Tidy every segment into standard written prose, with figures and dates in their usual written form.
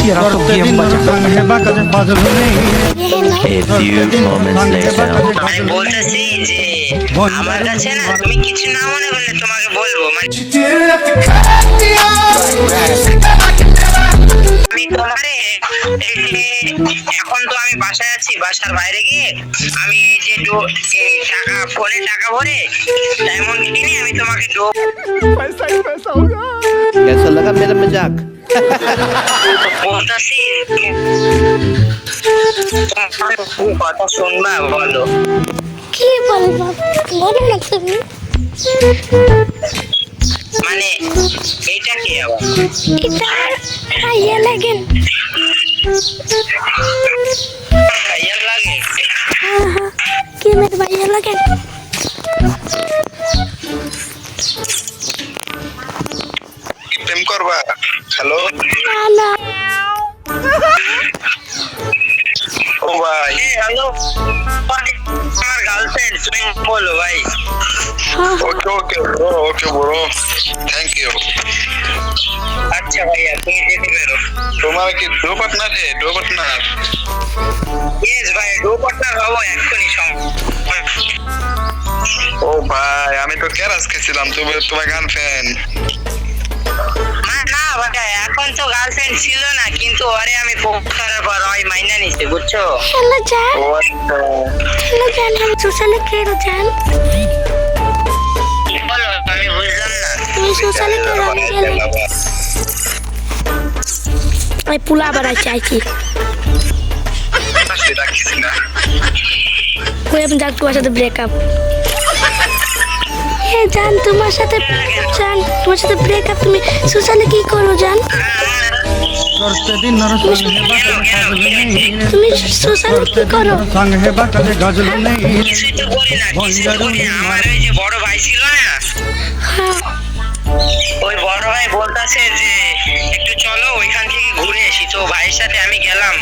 तेरा तो गेम बजा। A few moments later. আমি বলতেছি যে আমার কাছে না তুমি কিছু না মনে করলে তোমাকে বলবো মানে আমি তোমারে এখন তো আমি বাসায় আছি, বাসার বাইরে গিয়ে আমি যে টাকা ফোনে টাকা ভরে ডায়মন্ড কিনে আমি তোমাকে कैसा लगा मेरा मजाक? বলতেছি কথা শুনবা বলো। কি বলবো বলো না তুমি। মানে এটা কি আবার এটা ভাইয়া লাগেন। ভাইয়া লাগে? কি মেরে ভাইয়া লাগেন। প্রেম করবা? হ্যালো না না ও ভাই, হ্যালো আমার গার্লফ্রেন্ড, তুমি বলো ভাই। Okay okay bro, okay bro, thank you. আচ্ছা ভাইয়া তুমি যেতে পারো। তোমার কি ডো পার্টনার হে? Duo partner? ইয়েস ভাই, ডো পার্টনার হবো এক্ষুনি ও ভাই, আমি তো ক্যারাস খেয়েছিলাম, তুমি তোমার গার্লফ্রেন্ড? না না ভাই, এখন তো গার্লফ্রেন্ড ছিল না, কিন্তু ওরে আমি করার পর ওই মাইনা নিছে, বুঝছো? হ্যালো জান। ও আচ্ছা, হ্যালো জান, हम सोशल खेल जान। বলো, আমি বুঝলাম না। তুমি সোশ্যাল খেল ওই পুলা বাড়াই চাইছি। সেটা কিছু না। ওই আমি যাক তোমার সাথে ব্রেকআপ। হ্যাঁ জান, তোমার সাথে ব্রেকআপ। তুমি সোশ্যালে কি করো জান? তুমি সোশ্যালে কি করো? কিছুই তো করি না, কিছুই তো করি না। আমার ওই যে বড় ভাই ছিল না, হ্যাঁ ওই বড় ভাই বলতাছে যে একটু চলো ওইখান থেকে ঘুরে আসি, তো ভাইয়ের সাথে আমি গেলাম।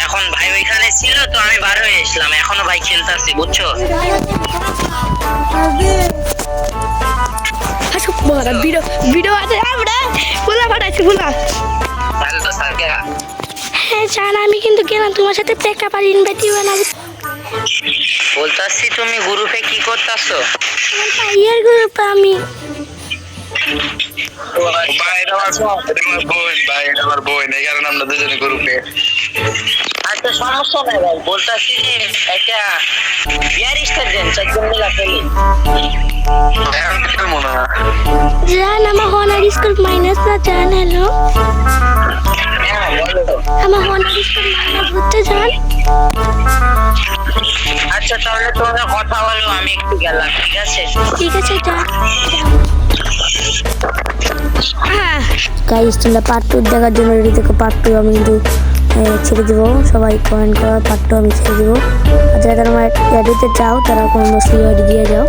এখন ভাই ওইখানে ছিল তো আমি বার হয়ে এসলাম, এখনো ভাই খেলতেছি, বুঝছো? আচ্ছা বড় ভিডিও আছে আমরা পুলা বাড়াইছি পুলা। তাহলে তো স্যারকে হ্যাঁ জান, আমি কিন্তু গেলাম তোমার সাথে ব্রেকআপ আর ইনভাইট দিবে না। বলতাছি তুমি গ্রুপে কি করতেছো? ভাইয়ের গ্রুপে আমি। ভাই এটা আমার বোন, ভাই এটা আমার বোন, এই কারণে আমরা দুজনে গ্রুপে। আচ্ছা সমস্যা নাই ভাই, বলতাছি যে একটা বিয়ার স্টার দেন, চারজন মিলা খেলি। এখন খেলবো না। জান আমার হনার স্কুল মাইনাস না জান। হ্যালো হ্যাঁ বলো। আমার হনার স্কুল মাইনাস হচ্ছে জান। আচ্ছা তাহলে তোমরা কথা বলো, আমি একটু গেলাম, ঠিক আছে? ঠিক আছে জান। গাইস তোমরা পার্ট 2 দেখার জন্য রেডি থেকো। পার্ট 2 আমি কিন্তু ছেড়ে দেবো, সবাই কমেন্ট করো, পার্ট 2 আমি ছেড়ে দেবো। আর যারা আমার এডিতে চাও তারা কোনো মুসলিম আইডি দিয়ে যাও।